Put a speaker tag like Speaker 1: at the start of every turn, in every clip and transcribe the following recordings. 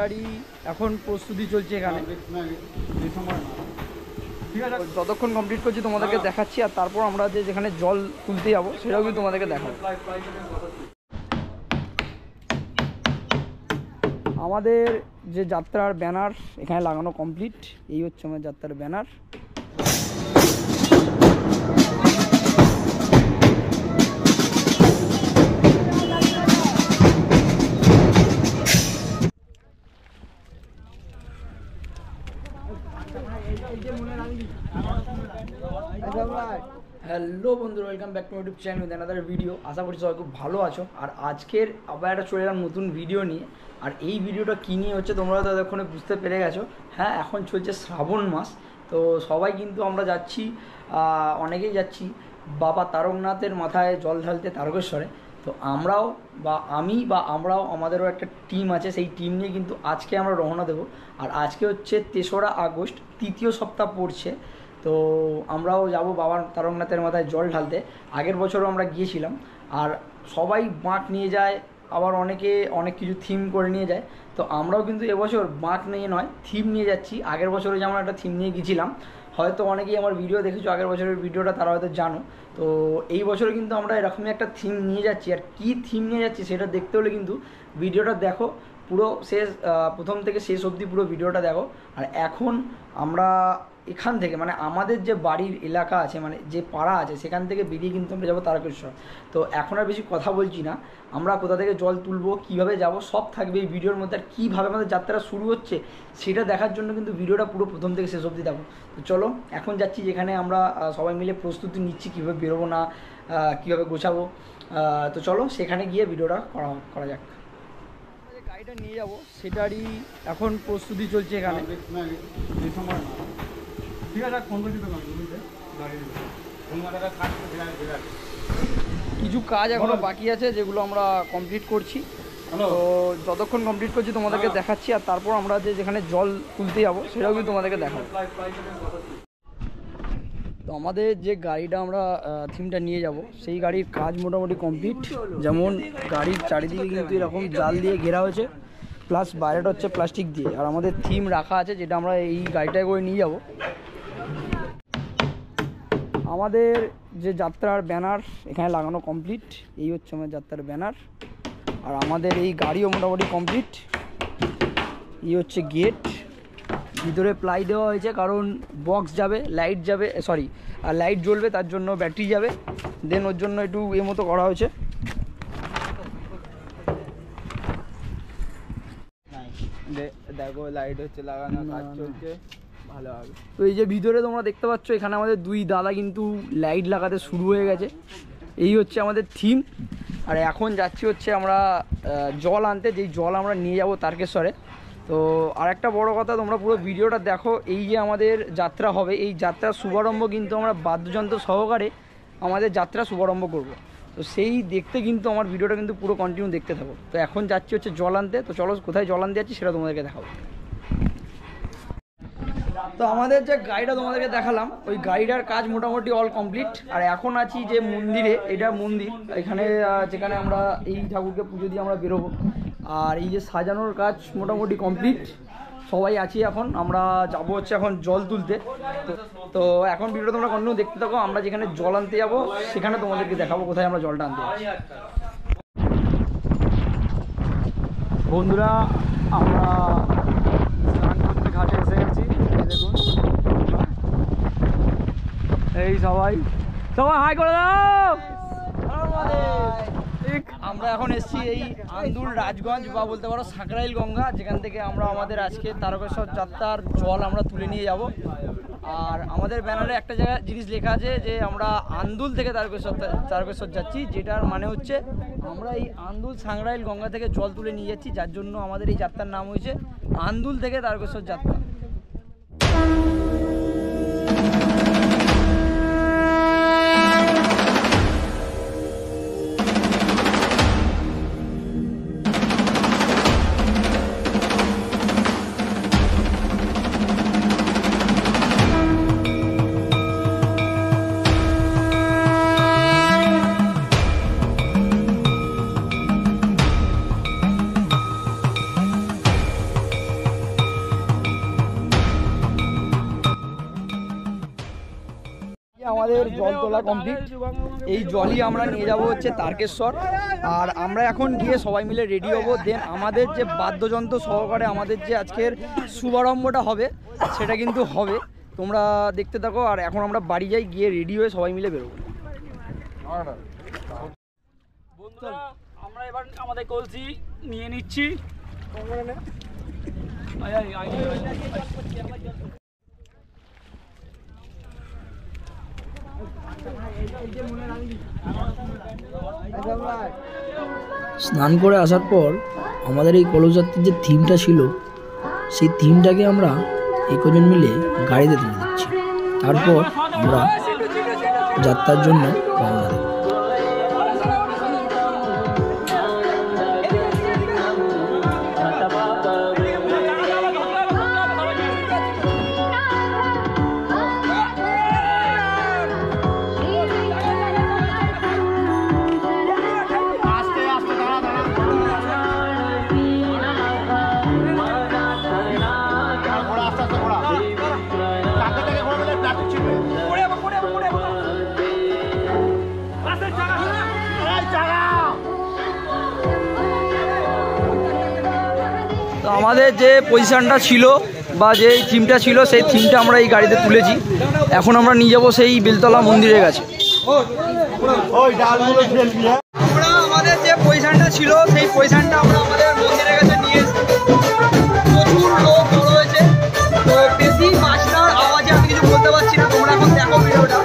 Speaker 1: সেটারই এখন প্রস্তুতি চলছে এখানে। ঠিক আছে, যতক্ষণ কমপ্লিট করছি তোমাদেরকে দেখাচ্ছি, আর তারপর আমরা যেখানে জল তুলতে যাবো সেটাও কিন্তু তোমাদেরকে দেখাবো। আমাদের যে যাত্রার ব্যানার এখানে লাগানো কমপ্লিট। এই হচ্ছে আমাদের যাত্রার ব্যানার। হ্যালো বন্ধুরা, welcome back to my YouTube channel with another video. আশা করছি সবাই খুব ভালো আছো। আর আজকের আবার একটা চলে এলাম নতুন ভিডিও নিয়ে। আর এই ভিডিওটা কী নিয়ে হচ্ছে তোমরা তো এতক্ষণে বুঝতে পেরে গেছো। হ্যাঁ, এখন চলছে শ্রাবণ মাস, তো সবাই কিন্তু আমরা যাচ্ছি, অনেকেই যাচ্ছি বাবা তারকনাথের মাথায় জল ঢালতে তারকেশ্বরে। তো আমরাও আমরাও আমাদেরও একটা টিম আছে, সেই টিম নিয়ে কিন্তু আজকে আমরা রওনা দেবো। আর আজকে হচ্ছে 3রা আগস্ট, তৃতীয় সপ্তাহ পড়ছে। তো আমরাও যাব বাবার তারকনাথের মাথায় জল ঢালতে। আগের বছরও আমরা গিয়েছিলাম। আর সবাই বাঁক নিয়ে যায়, আবার অনেকে অনেক কিছু থিম করে নিয়ে যায়। তো আমরাও কিন্তু এবছর বাঁক নিয়ে নয়, থিম নিয়ে যাচ্ছি। আগের বছরে যেমন একটা থিম নিয়ে গিয়েছিলাম, হয়তো অনেকেই আমার ভিডিও দেখেছো আগের বছরের ভিডিওটা, তারা হয়তো জানো। তো এই বছরে কিন্তু আমরা এরকমই একটা থিম নিয়ে যাচ্ছি। আর কী থিম নিয়ে যাচ্ছি সেটা দেখতে হলে কিন্তু ভিডিওটা দেখো পুরো শেষ, প্রথম থেকে শেষ অবধি পুরো ভিডিওটা দেখো। আর এখন আমরা এখান থেকে, মানে আমাদের যে বাড়ির এলাকা আছে, মানে যে পাড়া আছে, সেখান থেকে বেরিয়ে কিন্তু আমরা যাবো তারকেশ্বর। তো এখন আর বেশি কথা বলছি না, আমরা কোথা থেকে জল তুলবো, কীভাবে যাব, সব থাকবে এই ভিডিওর মধ্যে। আর কীভাবে আমাদের যাত্রা শুরু হচ্ছে সেটা দেখার জন্য কিন্তু ভিডিওটা পুরো প্রথম থেকে শেষ অবধি দেখো। তো চলো, এখন যাচ্ছি যেখানে আমরা সবাই মিলে প্রস্তুতি নিচ্ছি কীভাবে বেরোবো না, কীভাবে গোছাবো। তো চলো সেখানে গিয়ে ভিডিওটা করা যাক। যে গাড়িটা নিয়ে যাবো সেটারই এখন প্রস্তুতি চলছে এখানে। ঠিক আছে, কিছু কাজ এখনো বাকি আছে যেগুলো আমরা কমপ্লিট করছি। তো যতক্ষণ কমপ্লিট করছি তোমাদেরকে দেখাচ্ছি, আর তারপর আমরা যেখানে জল তুলতে যাবো সেটাও কিন্তু তোমাদেরকে দেখাবো। তো আমাদের যে গাড়িটা আমরা থিমটা নিয়ে যাব, সেই গাড়ির কাজ মোটামুটি কমপ্লিট। যেমন গাড়ির চারিদিকে কিন্তু এরকম জাল দিয়ে ঘেরা হয়েছে, প্লাস বাইরেটা হচ্ছে প্লাস্টিক দিয়ে। আর আমাদের থিম রাখা আছে, যেটা আমরা এই গাড়িটায় করে নিয়ে যাব। আমাদের যে যাত্রার ব্যানার এখানে লাগানো কমপ্লিট। এই হচ্ছে আমাদের যাত্রার ব্যানার। আর আমাদের এই গাড়িও মোটামুটি কমপ্লিট। এই হচ্ছে গেট, ভিতরে প্লাই দেওয়া হয়েছে কারণ বক্স যাবে, লাইট যাবে, লাইট জ্বলবে, তার জন্য ব্যাটারি যাবে। দেন ওর জন্য একটু মতো করা হয়েছে।
Speaker 2: দেখো লাইট হচ্ছে লাগানো, কাজ চলছে, ভালো হবে।
Speaker 1: তো এই যে ভিতরে তোমরা দেখতে পাচ্ছ, এখানে আমাদের দুই দাদা কিন্তু লাইট লাগাতে শুরু হয়ে গেছে। এই হচ্ছে আমাদের থিম। আর এখন যাচ্ছি হচ্ছে আমরা জল আনতে, যেই জল আমরা নিয়ে যাব তারকেশ্বরে। তো আর একটা বড় কথা, তোমরা পুরো ভিডিওটা দেখো। এই যে আমাদের যাত্রা হবে, এই যাত্রার শুভারম্ভ কিন্তু আমরা বাদ্যযন্ত্র সহকারে আমাদের যাত্রা শুভারম্ভ করব। তো সেই দেখতে কিন্তু আমার ভিডিওটা কিন্তু পুরো কন্টিনিউ দেখতে থাকো। তো এখন যাচ্ছি হচ্ছে জল আনতে। তো চলো কোথায় জল আনতে যাচ্ছি সেটা তোমাদেরকে দেখাবো। তো আমাদের যে গাড়িটা তোমাদেরকে দেখালাম, ওই গাড়িটার কাজ মোটামুটি অল কমপ্লিট। আর এখন আছি যে মন্দিরে, এটা মন্দির, এখানে যেখানে আমরা এই ঠাকুরকে পুজো দিয়ে আমরা বেরোবো। আর এই যে সাজানোর কাজ মোটামুটি কমপ্লিট, সবাই আছি। এখন আমরা যাবো হচ্ছে এখন জল তুলতে। তো এখন ভিডিওটা তোমরা কন্টিনিউ দেখতে থাকো। আমরা যেখানে জল আনতে যাবো সেখানে তোমাদেরকে দেখাবো কোথায় আমরা জলটা আনতে যাচ্ছি। বন্ধুরা, আমরা স্নান করতে ঘাটে এসে গেছি। দেখুন, এই সবাই হাই করে দাও। আমরা এখন এসেছি এই আন্দুল রাজগঞ্জ, বা বলতে পারো সাঁকরাইল গঙ্গা, যেখান থেকে আমরা আমাদের আজকে তারকেশ্বর যাত্রার জল আমরা তুলে নিয়ে যাব। আর আমাদের ব্যানারে একটা জায়গায় জিনিস লেখা আছে যে আমরা আন্দুল থেকে তারকেশ্বর যাচ্ছি, যেটার মানে হচ্ছে আমরা এই আন্দুল সাঁকরাইল গঙ্গা থেকে জল তুলে নিয়ে যাচ্ছি, যার জন্য আমাদের এই যাত্রার নাম হয়েছে আন্দুল থেকে তারকেশ্বর যাত্রা। আমাদের জল তোলা কমপ্লিট। এই জলই আমরা নিয়ে যাব হচ্ছে তারকেশ্বর। আর আমরা এখন গিয়ে সবাই মিলে রেডি হবো। দেন আমাদের যে বাদ্যযন্ত্র সহকারে আমাদের যে আজকের শুভারম্ভটা হবে সেটা কিন্তু হবে, তোমরা দেখতে থাকো। আর এখন আমরা বাড়ি যাই, গিয়ে রেডি হয়ে সবাই মিলে বেরোবো।
Speaker 3: বন্ধুরা আমরা এবার আমাদের কলসি নিয়ে নিচ্ছি।
Speaker 1: স্নান করে আসার পর আমাদের এই কলসযাত্রার যে থিমটা ছিল সেই থিমটাকে আমরা একজন মিলে গাড়িতে তুলে দিচ্ছি। তারপর আমরা যাত্রার জন্য রওনা দেব। তো আমাদের যে পজিশনটা ছিল বা যে থিমটা ছিল সেই থিমটা আমরা এই গাড়িতে তুলেছি। এখন আমরা নিয়ে যাবো সেই বেলতলা মন্দিরের কাছে। আমরা আমাদের যে পজিশনটা ছিল সেই পজিশনটা আমরা আমাদের মন্দিরের কাছে নিয়ে এসেছি। প্রচুর লোক জড়ো হয়েছে, তো বেশি বাজনার আওয়াজে আমি কিছু বলতে পারছি না, তোমরা এখন দেখো ভিডিওটা।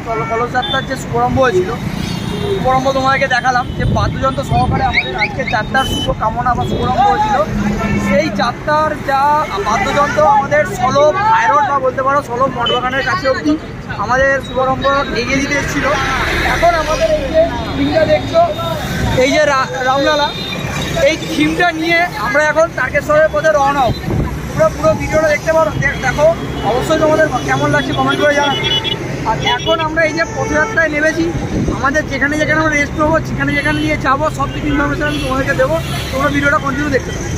Speaker 1: কলস যাত্রার যে শুভারম্ভ হয়েছিল, শুভারম্ভ তোমাদেরকে দেখালাম যে বাদ্যযন্ত্র সহকারে আমাদের আজকে যাত্রার শুভ কামনা বা শুভারম্ভ হয়েছিল। সেই যাত্রার যা বাদ্যযন্ত্র আমাদের সলভ হাইরোড বা বলতে পারো সলভ মঠবাগানের কাছে অবধি আমাদের শুভারম্ভ এগিয়ে দিতে এসেছিলো। এখন আমাদের এই যে থিমটা দেখছো, এই যে রামলালা, এই থিমটা নিয়ে আমরা এখন তারকেশ্বরের পথে রওনা হব। পুরো ভিডিওটা দেখতে পারো, দেখো অবশ্যই তোমাদের কেমন লাগছে কমেন্ট করে জানাবো। আর এখন আমরা এই যে পথযাত্রায় নেমেছি, আমাদের যেখানে যেখানে আমরা রেস্ট নেবো, যেখানে যেখানে নিয়ে যাবো সব কিছু ইনফরমেশন আমি তোমাদেরকে দেবো। তোমরা ভিডিওটা কন্টিনিউ দেখতে পাবো।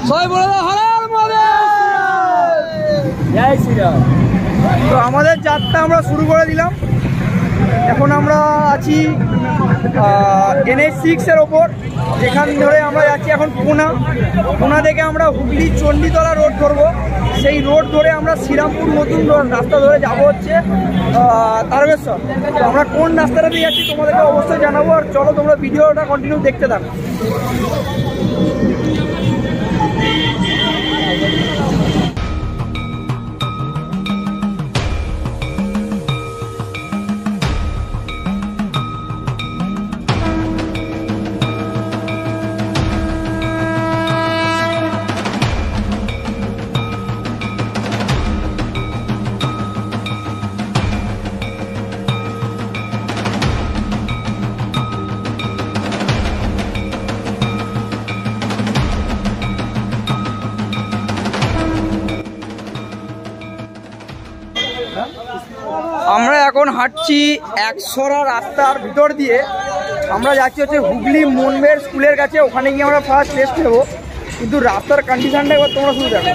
Speaker 1: সবাই বলে দাও হর হর মহাদেব, জয় শ্রীরাম। তো আমাদের যাত্রা আমরা শুরু করে দিলাম। এখন আমরা আছি NH6-এর ওপর, যেখান ধরে আমরা যাচ্ছি এখন পুনা থেকে আমরা হুগলি চণ্ডীতলা রোড ধরবো। সেই রোড ধরে আমরা শ্রীরামপুর নতুন রাস্তা ধরে যাব হচ্ছে তারকেশ্বর। তো আমরা কোন রাস্তাটা দিয়ে যাচ্ছি তোমাদেরকে অবশ্যই জানাবো। আর চলো তোমরা ভিডিওটা কন্টিনিউ দেখতে থাকো। আমরা এখন হাঁটছি একশরা রাস্তার ভিতর দিয়ে। আমরা যাচ্ছি হচ্ছে হুগলি মনবের স্কুলের কাছে, ওখানে গিয়ে আমরা ফার্স্ট রেস্ট নেবো। কিন্তু রাস্তার কন্ডিশনটা এবার তোমরা শুধু দেখো,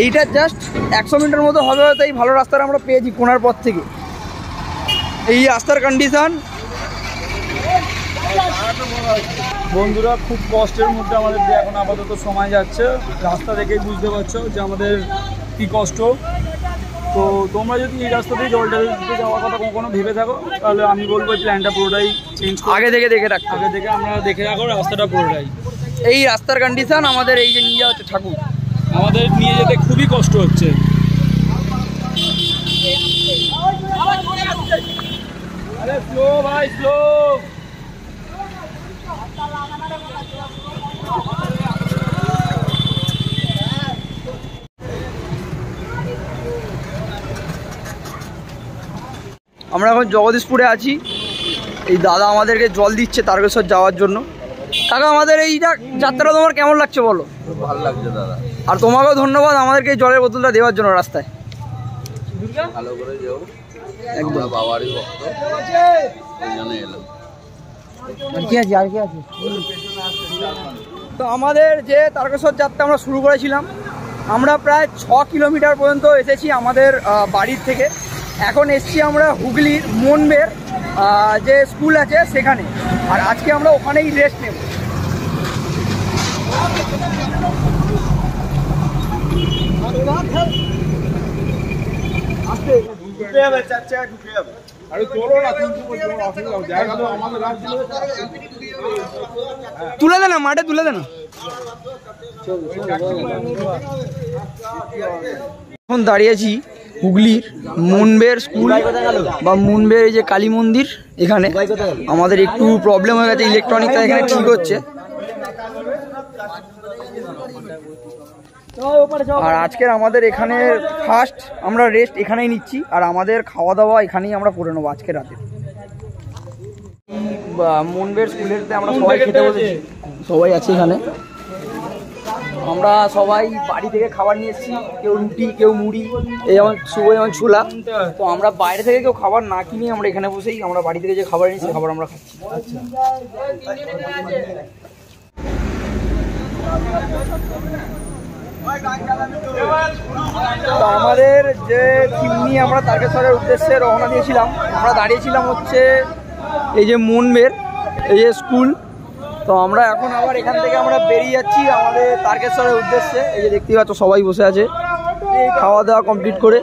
Speaker 1: এইটা জাস্ট 100 মিটার মতো হবে হয়তো। এই ভালো রাস্তাটা আমরা পেয়েছি কোনার পর থেকে। এই রাস্তার কন্ডিশন
Speaker 3: বন্ধুরা, খুব কষ্টের মধ্যে আমাদের এখন আপাতত সময় যাচ্ছে। রাস্তা দেখেই বুঝতে পারছো যে আমাদের কী কষ্ট। তো তোমরা যদি এই রাস্তা দিয়ে জলটা দিতে যাওয়ার কথা কখনো ভেবে থাকো, তাহলে আমি বলবো এই প্ল্যানটা পুরোটাই চেঞ্জ
Speaker 1: আগে থেকে দেখে রাখতে।
Speaker 3: আগে থেকে আমরা দেখে রাখো রাস্তাটা পুরোটাই।
Speaker 1: এই রাস্তার কন্ডিশন আমাদের এই যে নিয়ে যাওয়া হচ্ছে ঠাকুর,
Speaker 3: আমাদের নিয়ে যেতে খুবই কষ্ট হচ্ছে। আরে স্লো ভাই, স্লো।
Speaker 1: আমরা এখন জগদীশপুরে আছি। এই দাদা আমাদেরকে জল দিচ্ছে তারকেশ্বর যাওয়ার জন্য। কাকা, আমাদের এইটা যাত্রা তোমার কেমন লাগছে বলো?
Speaker 2: ভালো লাগছে দাদা।
Speaker 1: আর তোমাকেও ধন্যবাদ আমাদেরকে এই জলের বোতলটা দেওয়ার জন্য রাস্তায়।
Speaker 2: ভালো করে যাও,
Speaker 1: একদম
Speaker 2: বাবারই ভক্ত, এই জন্য এলাম।
Speaker 1: আর কি আছে, আর কি আছে? তো আমাদের যে তারকেশ্বর যাত্রা আমরা শুরু করেছিলাম, আমরা প্রায় 6 কিলোমিটার পর্যন্ত এসেছি আমাদের বাড়ির থেকে। এখন এসছি আমরা হুগলির মনবের যে স্কুল আছে সেখানে। আর আজকে আমরা ওখানেই রেস্ট নেব। তুলে দে না, মাঠে তুলে দে না। এখন দাঁড়িয়েছি হুগলির মুনবের স্কুল বা মুনবের এই যে কালী মন্দির, এখানে আমাদের একটু প্রবলেম হয়ে গেছে, ইলেকট্রনিকটা এখানে ঠিক হচ্ছে। আর আজকের আমাদের এখানে ফার্স্ট আমরা রেস্ট এখানেই নিচ্ছি। আর আমাদের খাওয়া দাওয়া এখানেই আমরা করে নেবো আজকে রাতে। মুনবের স্কুলেতে আমরা সবাই খেতে বসেছি, সবাই আছে এখানে। আমরা সবাই বাড়ি থেকে খাবার নিয়ে এসেছি, কেউ রুটি, কেউ মুড়ি, এই যেমন শুভ, যেমন ছোলা। তো আমরা বাইরে থেকে কেউ খাবার না কিনে আমরা এখানে বসেই আমরা বাড়ি থেকে যে খাবার নিই সে খাবার আমরা খাচ্ছি। তো আমাদের যে টিম নিয়ে আমরা তারকেশ্বরের উদ্দেশ্যে রওনা দিয়েছিলাম, আমরা দাঁড়িয়েছিলাম হচ্ছে এই যে মনবের এই যে স্কুল। তো আমরা এখন আবার এখান থেকে আমরা বেরিয়ে যাচ্ছি আমাদের তারকেশ্বরের উদ্দেশ্যে। এই যে দেখতেই পাচ্ছ সবাই বসে আছে খাওয়া দাওয়া কমপ্লিট করে।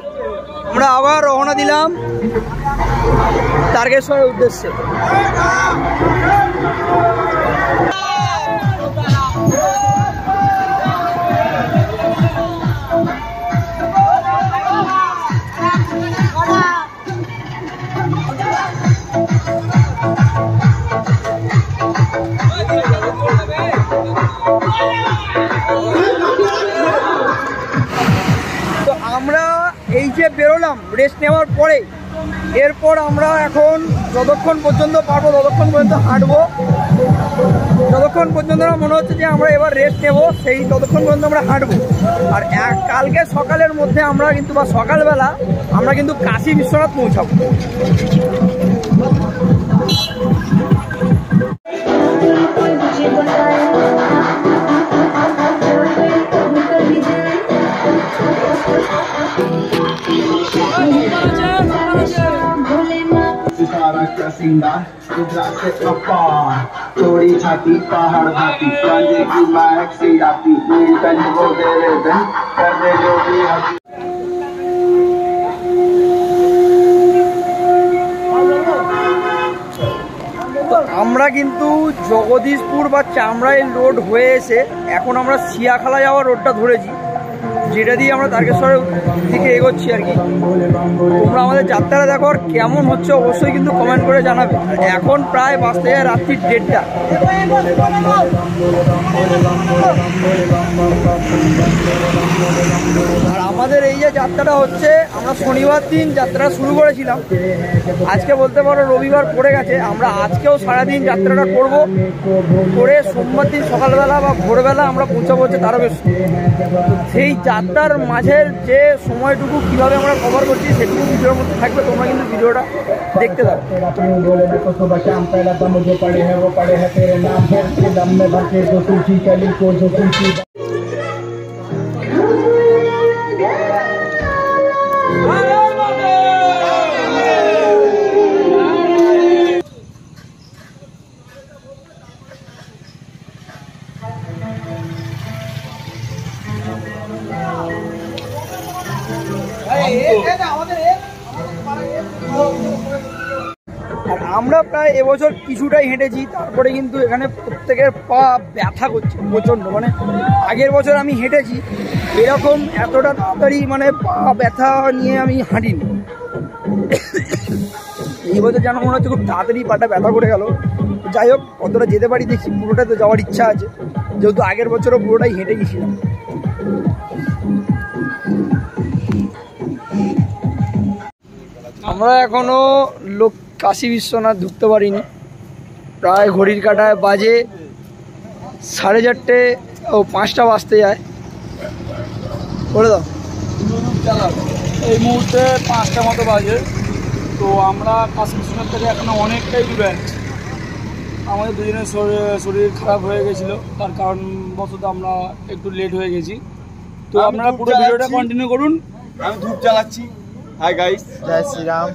Speaker 1: আমরা আবার রওনা দিলাম তারকেশ্বরের উদ্দেশ্যে। তো আমরা এই যে বেরোলাম রেস্ট নেওয়ার পরে, এরপর আমরা এখন যতক্ষণ পর্যন্ত পারবো ততক্ষণ পর্যন্ত হাঁটবো, যতক্ষণ পর্যন্ত মনে হচ্ছে যে আমরা এবার রেস্ট নেবো সেই ততক্ষণ পর্যন্ত আমরা হাঁটবো। আর কালকে সকালের মধ্যে আমরা কিন্তু বা সকালবেলা আমরা কিন্তু কাশী বিশ্বনাথ পৌঁছাবো।
Speaker 4: थोड़ी छाती पहाड़ भाती गांजे की महक सी आती नीलकंठ को दे वेदन कर दे जो भी हकी।
Speaker 1: আমরা কিন্তু জগদীশপুর বা চামড়াই রোড হয়ে এসে এখন আমরা সিয়াখালা যাওয়ার রোডটা ধরেছি, যেটা দিয়ে আমরা তারকেশ্বরের দিকে এগোচ্ছি আর কি। তোমরা আমাদের যাত্রাটা দেখো আর কেমন হচ্ছে অবশ্যই কিন্তু কমেন্ট করে জানাবে। এখন প্রায় বাজতে যায় রাত্রি 1:30। আর আমাদের এই যে যাত্রাটা হচ্ছে, আমরা শনিবার দিন যাত্রা শুরু করেছিলাম, আজকে বলতে পারো রবিবার পড়ে গেছে। আমরা আজকেও সারাদিন যাত্রাটা করব, করে সোমবার দিন সকালবেলা বা ভোরবেলা আমরা পৌঁছাবো হচ্ছে তারকেশ্বর। সেই যাত্রার মাঝের যে সময়টুকু কিভাবে আমরা কভার করছি সেটুকু ভিডিওর মধ্যে থাকবে, তোমরা কিন্তু ভিডিওটা দেখতে থাকো। আর আমরা প্রায় এবছর কিছুটাই হেঁটেছি, তারপরে কিন্তু এখানে প্রত্যেকের পা ব্যথা করছে প্রচণ্ড। মানে আগের বছর আমি হেঁটেছি এরকম এতটা তাড়াতাড়ি মানে পা ব্যথা নিয়ে আমি হাঁটিনি। এই বছর যেন মনে হচ্ছে খুব তাড়াতাড়ি পাটা ব্যথা করে গেল। যাই হোক, কতটা যেতে পারি দেখি, পুরোটাই তো যাওয়ার ইচ্ছা আছে, যেহেতু আগের বছরও পুরোটাই হেঁটে গেছিলাম। আমরা এখনো কাশী বিশ্বনাথ ঢুকতে পারিনি। প্রায় ঘড়ির কাঁটায় বাজে 4:30 ও 5টা বাজতে যায়। বলে দাও।
Speaker 3: এই মুহূর্তে 5টা মতো বাজে। তো আমরা কাশী বিশ্বনাথ থেকে এখনো অনেকটাই দূরে আছি। আমাদের দুজনের শরীর খারাপ হয়ে গেছিলো, তার কারণ বশত আমরা একটু লেট হয়ে গেছি। তো আপনারা পুরো ভিডিওটা কন্টিনিউ করুন।
Speaker 2: আমি ধূপ জ্বালাচ্ছি। হাই গাইস, জয় শ্রীরাম।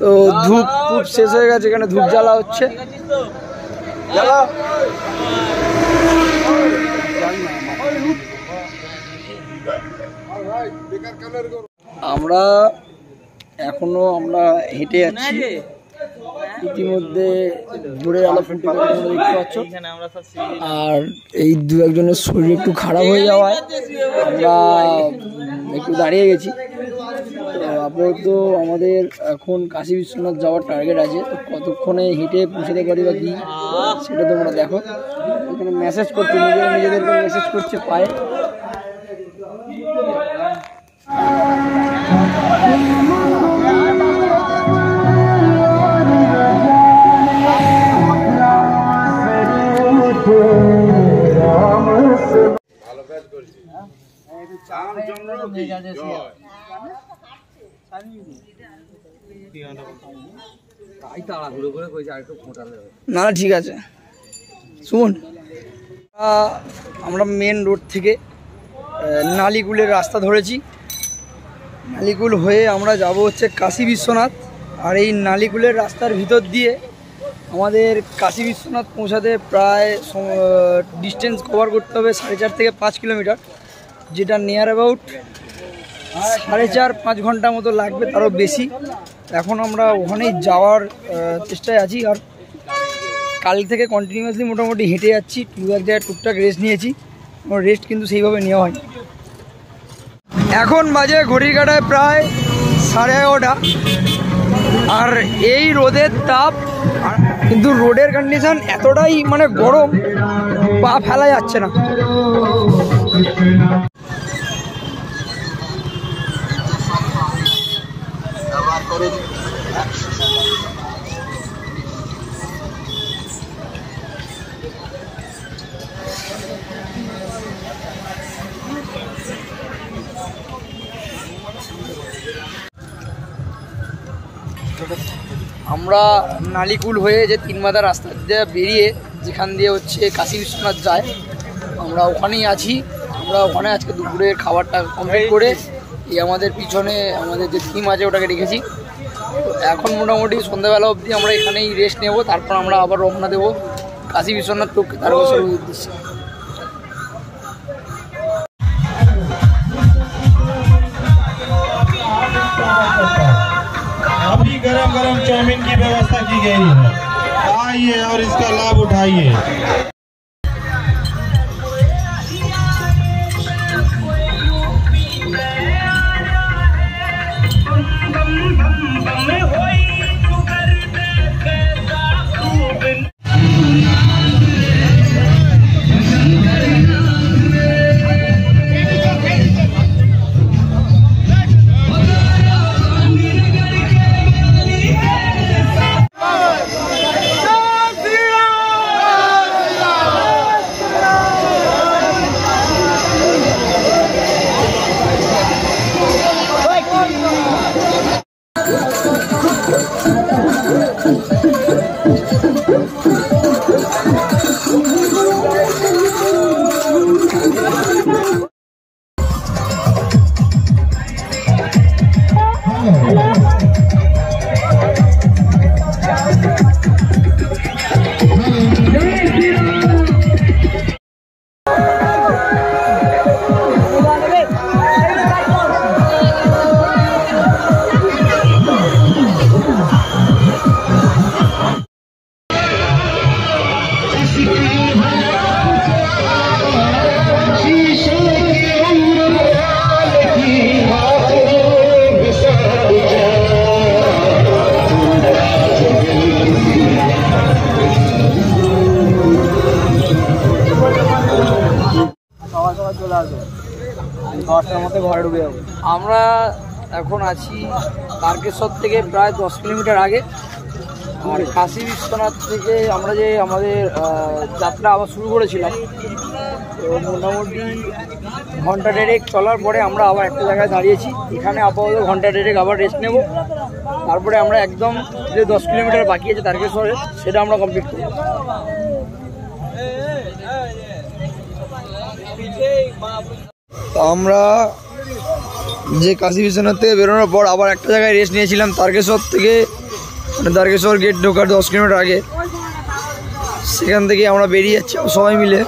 Speaker 1: তো ধূপ শেষ হয়ে গেছে, এখানে ধূপ জ্বালা হচ্ছে। আমরা হেঁটে যাচ্ছি, ইতিমধ্যে ভোরের আলো ফুটে দেখতে পাচ্ছ। আর এই দু একজনের শরীর একটু খারাপ হয়ে যাওয়ায় আমরা একটু দাঁড়িয়ে গেছি। তো আপাতত আমাদের এখন কাশী বিশ্বনাথ যাওয়ার টার্গেট আছে। তো কতক্ষণে হেঁটে পৌঁছাতে পারি বা কি সেটা তোমরা দেখো। এখানে মেসেজ করছে, নিজেদেরকে মেসেজ করছে পায়ে। না ঠিক আছে শুন, আমরা মেন রোড থেকে নালিকুলের রাস্তা ধরেছি। নালিকুল হয়ে আমরা যাব হচ্ছে কাশী বিশ্বনাথ। আর এই নালিকুলের রাস্তার ভিতর দিয়ে আমাদের কাশী বিশ্বনাথ পৌঁছাতে প্রায় ডিস্টেন্স কভার করতে হবে 4.5 থেকে 5 কিলোমিটার, যেটা নিয়ার অ্যাবাউট 4.5-5 ঘন্টা মতো লাগবে, তারও বেশি। এখন আমরা ওখানেই যাওয়ার চেষ্টায় আছি। আর কাল থেকে কন্টিনিউয়াসলি মোটামুটি হেঁটে যাচ্ছি, এক জায়গায় টুকটাক রেস্ট নিয়েছি, রেস্ট কিন্তু সেইভাবে নেওয়া হয়। এখন বাজে ঘড়ির কাঁটায় প্রায় 11:30, আর এই রোদের তাপ, কিন্তু রোডের কন্ডিশন এতটাই মানে গরম, পা ফেলা যাচ্ছে না। আমরা নালিকুল হয়ে যে 3 মাথা রাস্তা দিয়ে বেরিয়ে যেখান দিয়ে হচ্ছে কাশী বিশ্বনাথ যায়, আমরা ওখানেই আছি। আমরা ওখানে আজকে দুপুরের খাবারটা কমপ্লিট করে এই আমাদের পিছনে আমাদের যে থিম আছে ওটাকে রেখেছি। এখন মোটামুটি সন্ধ্যাবেলা অবধি আমরা এখানেই রেস্ট নেব, তারপর আমরা আবার রওনা দেবো কাশী বিশ্বনাথ তারকেশ্বরের উদ্দেশ্যে।
Speaker 5: अभी गरम गरम चाउमीन की व्यवस्था की गई है, आइए और इसका लाभ उठाइए।
Speaker 1: আমরা এখন আছি তারকেশ্বর থেকে প্রায় 10 কিলোমিটার আগে। আর কাশী বিশ্বনাথ থেকে আমরা যে আমাদের যাত্রা আবার শুরু করেছিলাম, তো মোটামুটি ঘন্টা 1.5 চলার পরে আমরা আবার একটা জায়গায় দাঁড়িয়েছি। এখানে আপাতত ঘন্টা 1.5 আবার রেস্ট নেব, তারপরে আমরা একদম যে 10 কিলোমিটার বাকি আছে তারকেশ্বরে সেটা আমরা কমপ্লিট করব। আমরা যে কাশী বিশ্বনাথ থেকে বেরোনোর পর আবার একটা জায়গায় রেস্ট নিয়েছিলাম তারকেশ্বর থেকে, মানে তারকেশ্বর গেট ঢোকার 10 কিলোমিটার আগে। সেখান থেকে আমরা বেরিয়ে যাচ্ছি সবাই মিলে।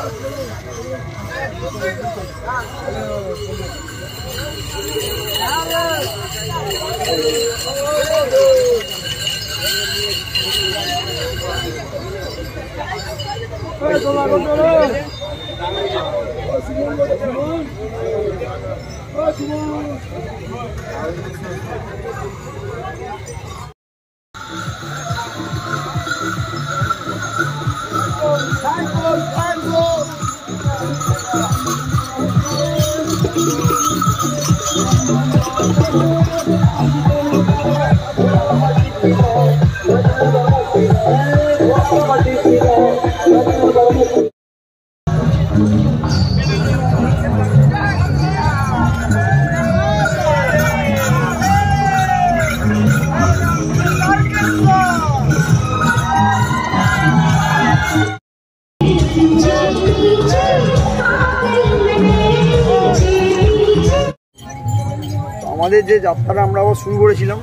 Speaker 1: আমাদের যে যাত্রাটা আমরা আবার শুরু করেছিলাম,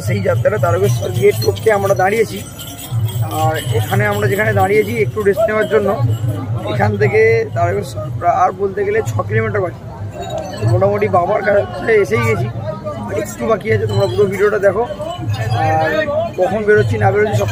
Speaker 1: সেই যাত্রাটা তারকেশ্বর গেট টপকে আমরা দাঁড়িয়েছি। আর এখানে আমরা যেখানে দাঁড়িয়েছি একটু রেস্ট নেওয়ার জন্য, এখান থেকে তারকেশ্বর আর বলতে গেলে 6 কিলোমিটার বাকি। মোটামুটি বাবার কাছে এসেই গেছি, একটু বাকি আছে। তোমরা পুরো ভিডিওটা দেখো, আর কখন বেরোচ্ছি না বেরোচ্ছি সব।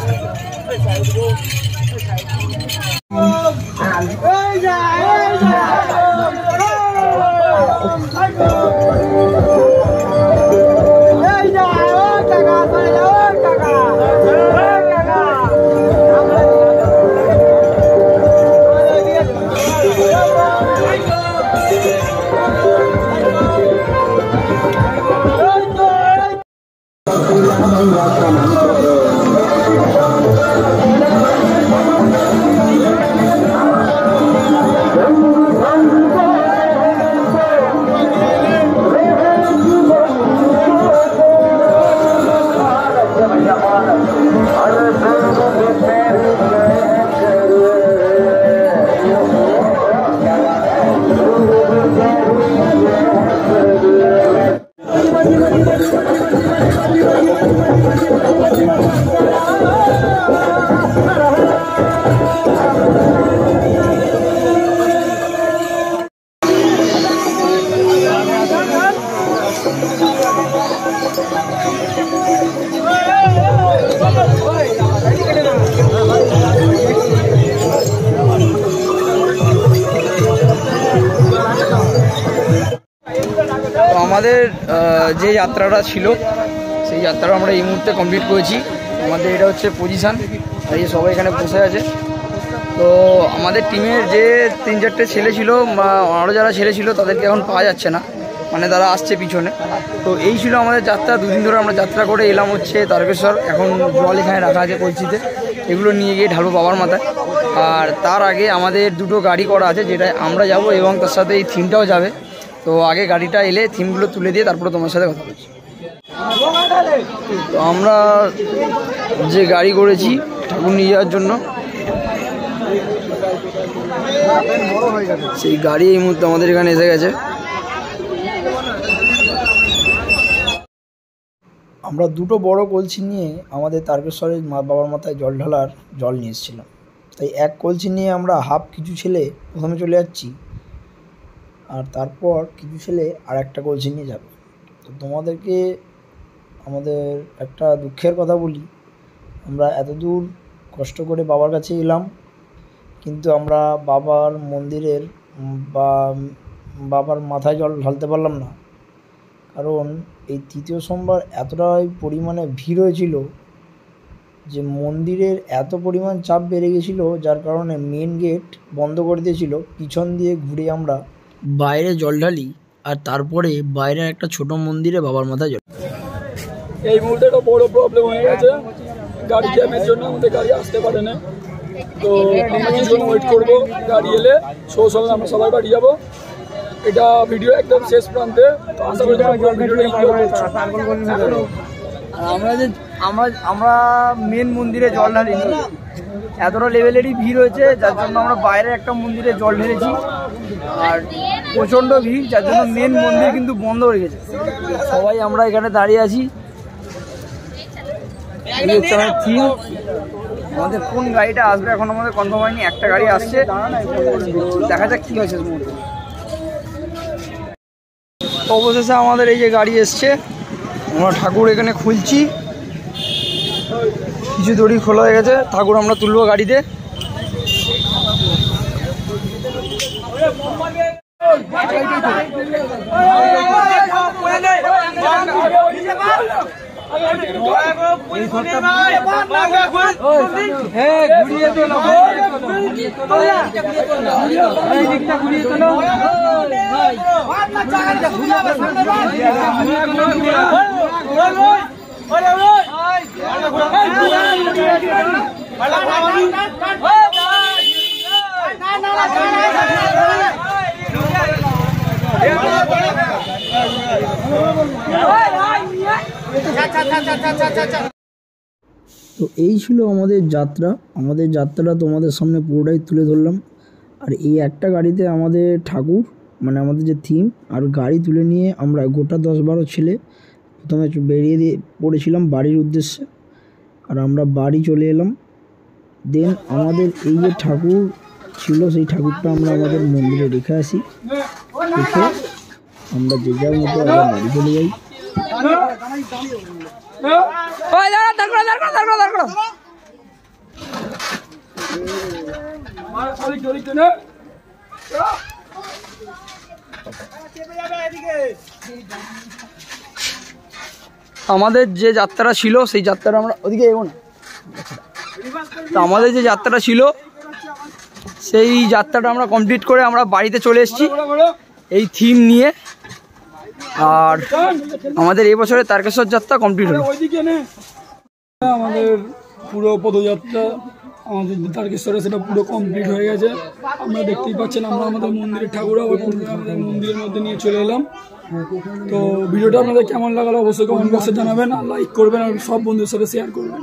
Speaker 1: আমাদের যে যাত্রাটা ছিল সেই যাত্রাটা আমরা এই মুহূর্তে কমপ্লিট করেছি। আমাদের এটা হচ্ছে পজিশান, এই সবাই এখানে বসে আছে। তো আমাদের টিমের যে 3-4টে ছেলে ছিল বা আরও যারা ছেলে ছিল তাদেরকে এখন পাওয়া যাচ্ছে না, মানে তারা আসছে পিছনে। তো এই ছিল আমাদের যাত্রা। 2 দিন ধরে আমরা যাত্রা করে এলাম হচ্ছে তারকেশ্বর। এখন জল এখানে রাখা আছে কলসিতে, এগুলো নিয়ে গিয়ে ঢালবো বাবার মাথায়। আর তার আগে আমাদের 2টো গাড়ি করা আছে, যেটা আমরা যাব এবং তার সাথে এই থিমটাও যাবে। তো আগে গাড়িটা এলে থিমগুলো তুলে দিয়ে তারপরে তোমার সাথে কথা বলছি। তো আমরা যে গাড়ি করেছি ঠাকুর নিয়ে যাওয়ার জন্য, সেই গাড়ি এই মুহূর্তে আমাদের এখানে এসে গেছে। আমরা 2টো বড় কলসি নিয়ে আমাদের তারকেশ্বরের বাবার মাথায় জল ঢালার জল নিয়ে এসেছিলাম। তাই এক কলসি নিয়ে আমরা হাফ কিছু ছেলে প্রথমে চলে যাচ্ছি, আর তারপর কিছু ছেলে আর একটা কলসি নিয়ে যাবে। তো তোমাদেরকে আমাদের একটা দুঃখের কথা বলি, আমরা এত দূর কষ্ট করে বাবার কাছে এলাম, কিন্তু আমরা বাবার মন্দিরের বা বাবার মাথায় জল ঢালতে পারলাম না। কারণ এই 3য় সোমবার এতটাই পরিমাণে ভিড় হয়েছিল যে মন্দিরের এত পরিমাণ চাপ বেড়ে গেছিলো, যার কারণে মেন গেট বন্ধ করে দিয়েছিল। পিছন দিয়ে ঘুরে আমরা বাইরে জল ঢালি, আর তারপরে বাইরে একটা ছোট মন্দিরে বাবার মাথায় জল।
Speaker 3: এই মুহূর্তে একটা বড় প্রবলেম হয়ে গেছে, গাড়ি জ্যামের জন্য আমাদের গাড়ি আসতে পারে না। তো আমরা কিছুক্ষণ ওয়েট করবো, গাড়ি এলে সঙ্গে আমরা সবাই বাড়ি যাবো। এটা ভিডিও একদম শেষ প্রান্তে, তো আশা করি
Speaker 1: আমরা মেন মন্দিরে জল ঢালিনি, এতটা লেভেলেরই ভিড় হয়েছে, যার জন্য আমরা বাইরে একটা মন্দিরে জল ঢেলেছি। আর প্রচণ্ড ভিড়, যার জন্য মেন মন্দির কিন্তু বন্ধ হয়ে গেছে। সবাই আমরা এখানে দাঁড়িয়ে আছি। আমাদের কোন গাড়িটা আসবে এখন আমাদের কনফার্ম হয়নি, একটা গাড়ি আসছে, দেখা যাক কী হয়েছে। অবশেষে আমাদের এই যে গাড়ি এসছে, আমরা ঠাকুর এখানে খুলছি। কিছু দড়ি খোলা হয়ে গেছে, ঠাকুর আমরা তুলবো গাড়িতে। তো এই ছিল আমাদের যাত্রা। আমাদের যাত্রাটা তোমাদের সামনে পুরোটাই তুলে ধরলাম। আর এই একটা গাড়িতে আমাদের ঠাকুর মানে আমাদের যে থিম, আর গাড়ি তুলে নিয়ে আমরা গোটা 10-12 ছেলে প্রথমে বেরিয়ে দিয়ে পড়েছিলাম বাড়ির উদ্দেশ্যে। আর আমরা বাড়ি চলে এলাম। দেন আমাদের এই যে ঠাকুর ছিল সেই ঠাকুরটা আমরা আমাদের মন্দিরে রেখে আসি, রেখে আমরা যে যার মতো আবার বাড়ি চলে যাই। আমাদের যে যাত্রা ছিল সেই যাত্রা আমরা ওদিকে এগো না, তো আমাদের যে যাত্রাটা ছিল সেই যাত্রাটা আমরা কমপ্লিট করে আমরা বাড়িতে চলে এসেছি এই থিম নিয়ে। আর আমাদের এই বছরের তারকেশ্বর যাত্রা কমপ্লিট হলো।
Speaker 3: আমাদের পুরো পদযাত্রা আমাদের তারকেশ্বরে সেটা পুরো কমপ্লিট হয়ে গেছে। আপনারা দেখতেই পাচ্ছেন আমরা আমাদের মন্দিরের ঠাকুর আবার আমাদের মন্দিরের মধ্যে নিয়ে চলে এলাম। তো ভিডিওটা আপনাদের কেমন লাগলো অবশ্যই কমেন্ট বক্সে জানাবেন, আর লাইক করবেন আর সব বন্ধুদের সাথে শেয়ার করবেন।